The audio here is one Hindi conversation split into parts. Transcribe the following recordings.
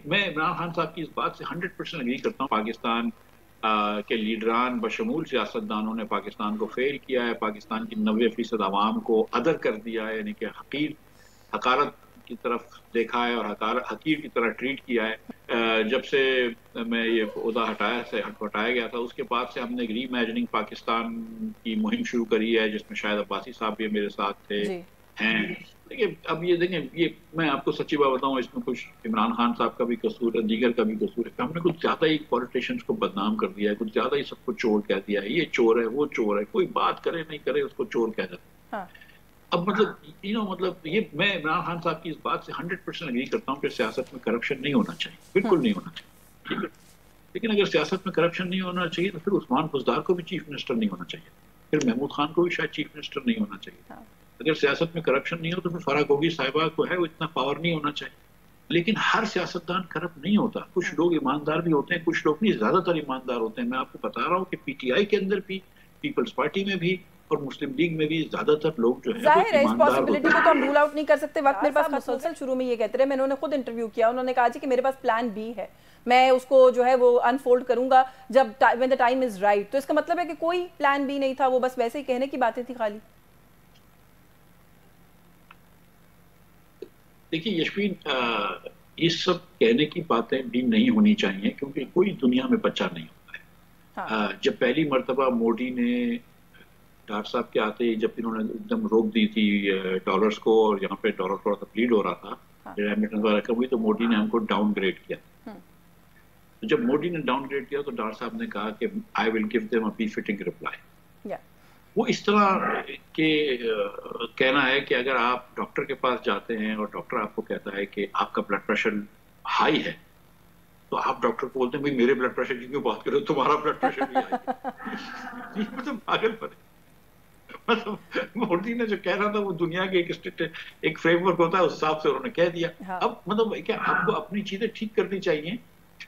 मैं इमरान खान साहब की इस बात से 100% एग्री करता हूँ। पाकिस्तान के लीडरान बशमूल सियासतदानों ने पाकिस्तान को फेल किया है, पाकिस्तान की 90% आवाम को अदर कर दिया है, यानी कि हकारत की तरफ देखा है और हकीर की तरह ट्रीट किया है। जब से मैं ये ओहदा हटाया गया था, उसके बाद से हमने री इमेजिनिंग पाकिस्तान की मुहिम शुरू करी है, जिसमें शायद अब्बासी साहब भी मेरे साथ थे जी। हैं। देखिए अब ये देखें, ये मैं आपको सच्ची बात बताऊं, इसमें कुछ इमरान खान साहब का भी कसूर है, दीगर का भी कसूर है। हमने कुछ ज्यादा ही पॉलिटिशियंस को बदनाम कर दिया है, कुछ ज्यादा ही सबको चोर कह दिया है, ये चोर है वो चोर है, कोई बात करे नहीं करे उसको चोर कह देते हैं। हाँ। अब मतलब मतलब ये मैं इमरान खान साहब की इस बात से 100% एग्री करता हूँ कि सियासत में करप्शन नहीं होना चाहिए, बिल्कुल नहीं होना चाहिए, ठीक है। लेकिन अगर सियासत में करप्शन नहीं होना चाहिए तो फिर उस्मान बुज़दार को भी चीफ मिनिस्टर नहीं होना चाहिए, फिर महमूद खान को भी शायद चीफ मिनिस्टर नहीं होना चाहिए। हाँ। अगर सियासत में करप्शन नहीं हो तो फिर फराह गोगी साहिबा को है वो इतना पावर नहीं होना चाहिए। लेकिन हर सियासतदान करप्ट नहीं होता, कुछ लोग ईमानदार भी होते हैं, कुछ लोग नहीं, ज्यादातर ईमानदार होते हैं। मैं आपको बता रहा हूँ कि पीटीआई के अंदर भी, पीपल्स पार्टी में भी और मुस्लिम लीग में भी ज्यादातर लोग जो है वो जाहिर है इस ईमानदार पॉसिबिलिटी होते को हैं। तो हम रूल आउट नहीं कर सकते। वक्त मेरे पास मुसलसल शुरू में ये कहते रहे, मैंने उन्हें खुद इंटरव्यू किया, उन्होंने कहा जी कि मेरे पास प्लान बी है, मैं उसको जो है वो अनफोल्ड करूंगा जब when the time is right. तो इसका मतलब है कि कोई प्लान बी नहीं था, वो बस वैसे ही कहने की बातें थी खाली। देखिए यशवीन, ये सब कहने की बातें भी नहीं होनी चाहिए, क्योंकि कोई दुनिया में बच्चा नहीं होता हाँ। है। जब पहली मर्तबा मोदी ने डॉक्टर साहब के आते ही जब इन्होंने एकदम रोक दी थी डॉलर्स को, और यहाँ पे डॉलर थोड़ा सा ब्लीड हो रहा था, हाँ। रेमिटेंस वगैरह कम हुई, तो मोदी ने हमको डाउनग्रेड किया। हम्म। तो जब मोदी ने डाउनग्रेड किया तो डॉक्टर साहब ने कहा कि I will give them a B-fitting reply. या। वो इस तरह के कहना है कि अगर आप डॉक्टर के पास जाते हैं और डॉक्टर आपको कहता है कि आपका ब्लड प्रेशर हाई है, तो आप डॉक्टर को बोलते हैं भाई मेरे ब्लड प्रेशर की क्यों बात करो, तुम्हारा ब्लड प्रेशर भी हाई है। ये मतलब पागलपन है। मतलब मोदी ने जो कह रहा था वो दुनिया के एक फ्रेमवर्क होता है, उस हिसाब से उन्होंने कह दिया। हाँ। अब मतलब क्या आपको अपनी चीजें ठीक करनी चाहिए,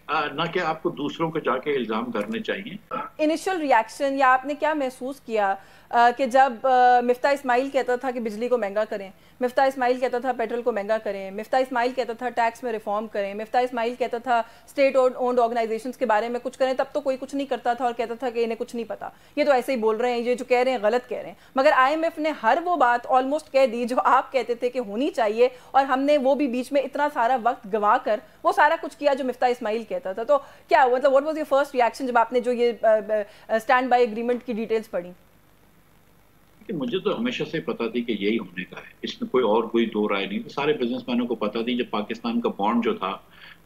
ना कि आपको दूसरों को जाके इल्जाम करने चाहिए। इनिशियल रिएक्शन या आपने क्या महसूस किया कि जब मिफ्ता इस्माइल कहता था कि बिजली को महंगा करें, मिफ्ता इस्माइल कहता था पेट्रोल को महंगा करें, मिफ्ता इस्माइल कहता था टैक्स में रिफॉर्म करें, मिफ्ता इस्माइल कहता था स्टेट ओन्ड ऑर्गेनाइजेशंस के बारे में कुछ करें, तब तो कोई कुछ नहीं करता था और कहता था कि इन्हें कुछ नहीं पता, ये तो ऐसे ही बोल रहे हैं, ये जो कह रहे हैं गलत कह रहे हैं। मगर आईएमएफ ने हर वो बात ऑलमोस्ट कह दी जो आप कहते थे कि होनी चाहिए, और हमने वो भी बीच में इतना सारा वक्त गंवा कर वो सारा कुछ किया जो मिफ्ता इस्माइल कहता था। तो क्या मतलब what was your first reaction जब आपने जो ये स्टैंड बाय एग्रीमेंट की डिटेल्स पढ़ी? कि मुझे तो हमेशा से पता थी कि यही होने का है, इसमें कोई दो राय नहीं थी। सारे बिजनेसमैनों को पता थी। जब पाकिस्तान का बॉन्ड जो था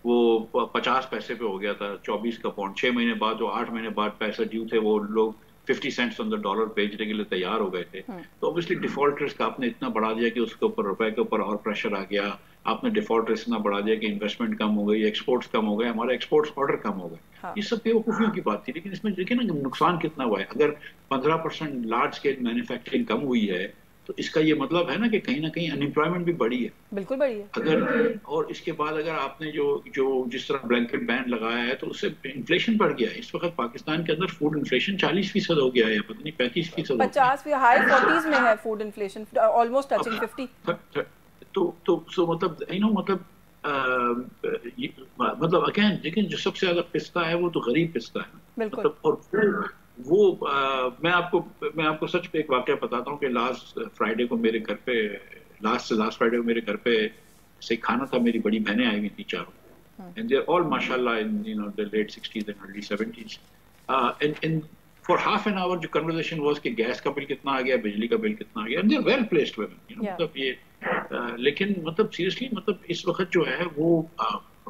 वो 50 पैसे पे हो गया था, 24 का बॉन्ड, 6 महीने बाद जो 8 महीने बाद पैसे ड्यू थे, वो लोग 50 सेंट्स ऑन द डॉलर बेचने के लिए तैयार हो गए थे। तो ऑब्वियसली डिफॉल्ट रिस्क आपने इतना बढ़ा दिया कि उसके ऊपर, रुपए के ऊपर और प्रेशर आ गया। आपने डिफॉल्ट रिस्क इतना बढ़ा दिया कि इन्वेस्टमेंट कम हो गई, एक्सपोर्ट्स कम हो गए, हमारे एक्सपोर्ट्स ऑर्डर कम हो गए। हाँ। ये सब बेवकूफियों की बात थी। लेकिन इसमें देखिए ना नुकसान कितना हुआ है। अगर 15% लार्ज स्केल मैन्युफैक्चरिंग कम हुई है, तो इसका ये मतलब है ना कहीं अनएम्प्लॉयमेंट भी बढ़ी है। बिल्कुल बढ़िया। अगर और इसके बाद अगर आपने जो जो जिस तरह ब्लैंकेट बैन लगाया है, तो उससे इन्फ्लेशन बढ़ गया है। इस वक्त पाकिस्तान के अंदर फूड इन्फ्लेशन 40% हो गया है, पता नहीं 35% हो गया 50 हाई 40s में है फूड इन्फ्लेशन, ऑलमोस्ट टचिंग 50। है। तो सो मतलब मतलब मतलब अगेन, लेकिन जो सबसे ज्यादा पिसता है वो तो गरीब पिसता है। बिल्कुल। मतलब और मैं आपको सच पे एक वाकया बताता हूँ कि लास्ट से लास्ट फ्राइडे को मेरे घर पे से खाना था। मेरी बड़ी बहनें आई हुई थी चारों, एंड दे आर ऑल माशाल्लाह in the late 60s and early 70s। And for half an hour जो कन्वर्सेशन वाज कि गैस का बिल कितना आ गया, बिजली का बिल कितना आ गया, and they are well placed women, मतलब ये लेकिन मतलब सीरियसली मतलब इस वक्त जो है वो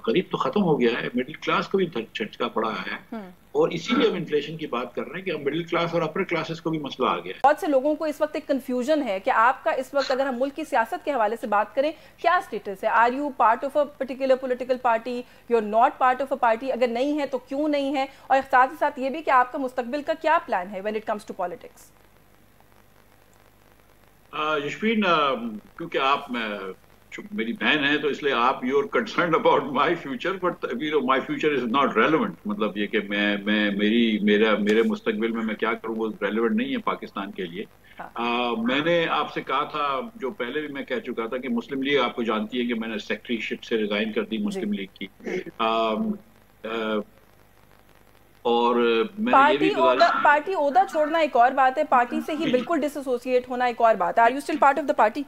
गरीब तो खत्म हो गया है, मिडिल क्लास को भी झटका पड़ा है। और इसीलिए हम इन्फ्लेशन की बात कर रहे हैं कि अब मिडिल क्लास और अपर क्लासेस को भी मसला आ गया है। बहुत से लोगों को इस वक्त एक कंफ्यूजन है कि आपका इस वक्त अगर हम मुल्क की सियासत के हवाले से बात करें, क्या स्टेटस है? Are you part of a particular political party, you are not part of a party? अगर नहीं है तो क्यों नहीं है? और साथ ही साथ ये भी कि आपका मुस्तकबिल का क्या प्लान है when it comes to politics? Yashveen, क्योंकि आप मेरी बहन है तो इसलिए आप you are concern about my future, but my future is not relevant. मतलब ये कि मेरे मुस्तकबिल में मैं क्या करूँ वो रेलेवेंट नहीं है पाकिस्तान के लिए। मैंने आपसे कहा था, जो पहले भी मैं कह चुका था, कि मुस्लिम लीग आपको जानती है कि मैंने सेक्रेटरीशिप से रिजाइन कर दी मुस्लिम लीग की। और मैंने ये भी पार्टी ओहदा छोड़ना एक और बात है, पार्टी से ही बिल्कुल डिसोसिएट होना एक और बात है। Are you still part of the party?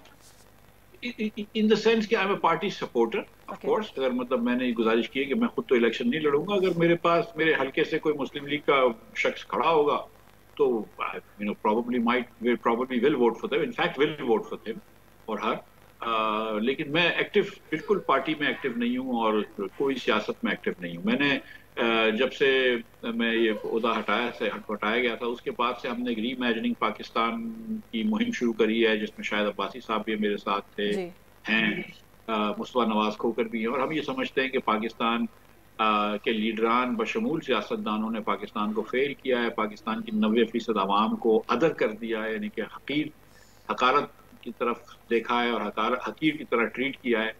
In the sense कि I am a party supporter of course. अगर मतलब मैंने गुजारिश की है कि मैं खुद तो इलेक्शन नहीं लड़ूंगा, अगर मेरे पास मेरे हल्के से कोई मुस्लिम लीग का शख्स खड़ा होगा तो probably will vote for them, in fact will vote for them or her। लेकिन मैं एक्टिव बिल्कुल पार्टी में एक्टिव नहीं हूँ और कोई सियासत में एक्टिव नहीं हूँ। मैंने जब से मैं ये ओहदा हटाया गया था उसके बाद से हमने री इमेजिनिंग पाकिस्तान की मुहिम शुरू करी है, जिसमें शायद अब्बासी साहब भी मेरे साथ थे हैं, मुस्तफा नवाज खोकर भी हैं। और हम ये समझते हैं कि पाकिस्तान के लीडरान बशमूल सियासतदानों ने पाकिस्तान को फेल किया है, पाकिस्तान की 90% आवाम को अदर कर दिया है, यानी कि हकारत की तरफ देखा है और हकीर की तरह ट्रीट किया है।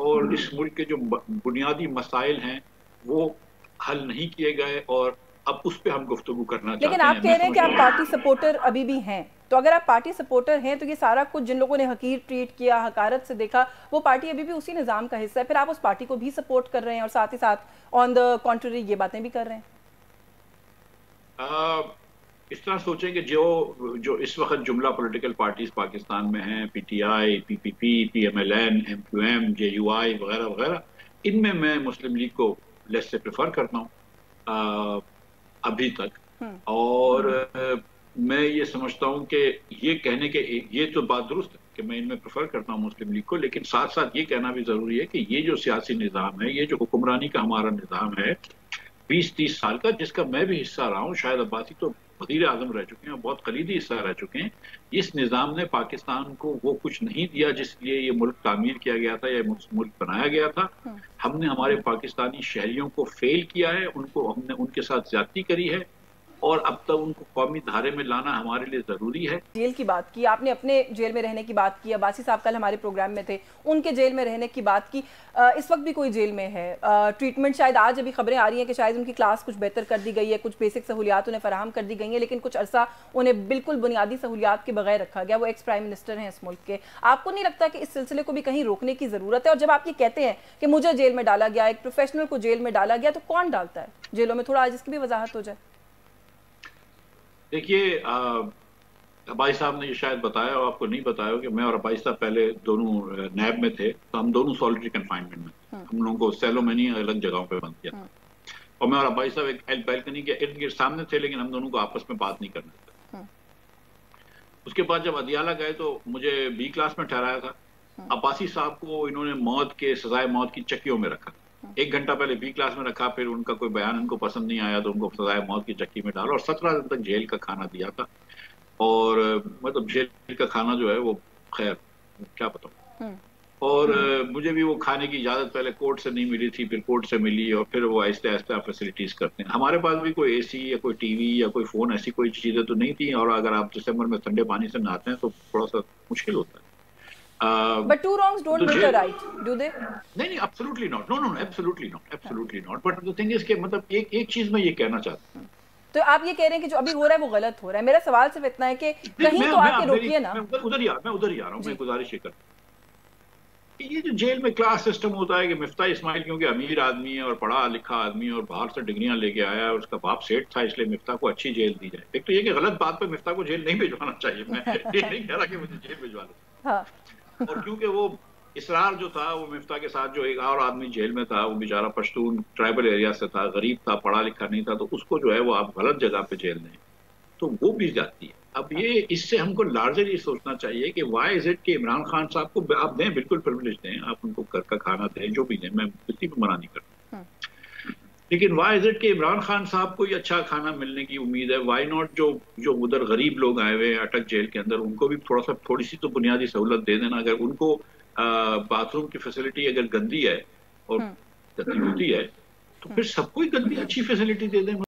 और इस मुल्क के जो बुनियादी मसाइल हैं वो हल नहीं किए गए और अब उस पे हम गुफ्तगू करना चाहते हैं। लेकिन आप कह रहे हैं कि आप पार्टी सपोर्टर अभी भी हैं, तो अगर आप पार्टी सपोर्टर हैं तो ये सारा कुछ जिन लोगों ने हकीर ट्रीट किया, हकारत से देखा, वो पार्टी अभी भी उसी निज़ाम का हिस्सा है, फिर आप उस पार्टी को भी सपोर्ट कर रहे हैं और साथ ही साथ ऑन द कॉन्ट्ररी ये बातें भी कर रहे हैं। इस तरह सोचें कि जो इस वक्त जुमला पॉलिटिकल पार्टीज पाकिस्तान में हैं, PTI, PPP, PMLN, MQM, JUI वगैरह वगैरह, इनमें मैं मुस्लिम लीग को लेस से प्रेफर करता हूँ अभी तक। और मैं ये समझता हूँ कि ये कहने के ये तो बात दुरुस्त है कि मैं इनमें प्रेफर करता हूँ मुस्लिम लीग को, लेकिन साथ साथ ये कहना भी जरूरी है कि ये जो सियासी निज़ाम है, ये जो हुक्मरानी का हमारा निज़ाम है 20-30 साल का, जिसका मैं भी हिस्सा रहा हूँ, शायद अब्बासी तो वज़ीर आज़म रह चुके हैं, बहुत कलीदी हिस्सा रह चुके हैं, इस निज़ाम ने पाकिस्तान को वो कुछ नहीं दिया जिसलिए ये मुल्क तामीर किया गया था या मुल्क बनाया गया था। हमने हमारे पाकिस्तानी शहरियों को फेल किया है, हमने उनके साथ ज्यादती करी है और अब तक उनको कौमी धारे में लाना हमारे लिए जरूरी है। जेल की बात की आपने, अपने जेल में रहने की बात की, अब्बासी साहब कल हमारे प्रोग्राम में थे, उनके जेल में रहने की बात की। इस वक्त भी कोई जेल में है, ट्रीटमेंट शायद आज अभी खबरें आ रही हैं कि शायद उनकी क्लास कुछ बेहतर कर दी गई है, कुछ बेसिक सहूलियात उन्हें फराहम कर दी गई हैं, लेकिन कुछ अरसा उन्हें बिल्कुल बुनियादी सहूलियात के बगैर रखा गया। वो एक्स प्राइम मिनिस्टर हैं इस मुल्क के। आपको नहीं लगता कि इस सिलसिले को भी कहीं रोकने की जरूरत है? और जब आप ये कहते हैं कि मुझे जेल में डाला गया, एक प्रोफेशनल को जेल में डाला गया, तो कौन डालता है जेलों में? थोड़ा आज इसकी भी वजाहत हो जाए। देखिए, अब्बासी साहब ने ये शायद बताया और आपको नहीं बताया कि मैं और अब्बासी साहब पहले दोनों नैब में थे, तो हम दोनों सॉलिटरी कन्फाइनमेंट में थे। हम लोगों को सेलों में नहीं, अलग जगहों पे बंद किया था। और मैं और अब्बासी साहब एक बैल्कनी के इर्द गिर्द सामने थे, लेकिन हम दोनों को आपस में बात नहीं करने थे। उसके बाद जब अदियाला गए तो मुझे बी क्लास में ठहराया था। अब्बासी साहब को इन्होंने सजाए मौत की चक्कियों में रखा। 1 घंटा पहले बी क्लास में रखा, फिर उनका कोई बयान उनको पसंद नहीं आया तो उनको सजाए मौत की चक्की में डाला और 17 दिन तक जेल का खाना दिया था। और मतलब जेल का खाना जो है वो खैर क्या बताऊं। और मुझे भी वो खाने की इजाजत पहले कोर्ट से नहीं मिली थी, फिर कोर्ट से मिली और फिर वो आहिस्ते आहिस्ते फैसिलिटीज करते हैं। हमारे पास भी कोई एसी या कोई टीवी या कोई फोन, ऐसी कोई चीजें तो नहीं थी। और अगर आप दिसंबर में ठंडे पानी से नहाते हैं तो थोड़ा सा मुश्किल होता है। But two wrongs don't make a right, do they? नहीं, absolutely not. No, absolutely not. But the thing is कि मतलब एक चीज मैं ये कहना चाहता हूँ। तो आप ये कह रहे हैं कि जो अभी हो रहा है वो गलत हो रहा है। मेरा सवाल सिर्फ इतना है कि कहीं तो आके रोकिए ना। मैं उधर ही आ रहा हूँ। मैं गुजारिश ये करता हूँ, ये जो जेल में क्लास सिस्टम होता है कि मिफ्ता इस्माइल क्योंकि अमीर आदमी है और पढ़ा लिखा आदमी और बाहर से डिग्रियां लेके आया है और उसका बाप सेठ था, इसलिए मिफ्ता को अच्छी जेल दी जाए। एक तो ये कि गलत बात पे मिफ्ता को जेल नहीं भिजवाना चाहिए। मैं ये नहीं कह रहा कि मुझे जेल भिजवा लो। और क्योंकि वो इसरार जो था वो मिफ्ता के साथ, जो एक और आदमी जेल में था वो बेचारा पश्तून ट्राइबल एरिया से था, गरीब था, पढ़ा लिखा नहीं था, तो उसको जो है वो आप गलत जगह पे जेल दें तो वो भी जाती है। अब ये इससे हमको लार्जर ये सोचना चाहिए कि वाई इज इट कि इमरान खान साहब को आप दें, बिल्कुल प्रिविलेज दें, आप उनको घर का खाना दें, जो भी दें, मैं किसी भी मना नहीं करता, लेकिन वाई इज इट कि इमरान खान साहब को ये अच्छा खाना मिलने की उम्मीद है। वाई नॉट जो उधर गरीब लोग आए हुए हैं अटक जेल के अंदर, उनको भी थोड़ी सी तो बुनियादी सहूलत दे देना। अगर उनको बाथरूम की फैसिलिटी अगर गंदी है और गंदी होती है तो फिर सबको ही गंदी अच्छी फैसिलिटी दे दें।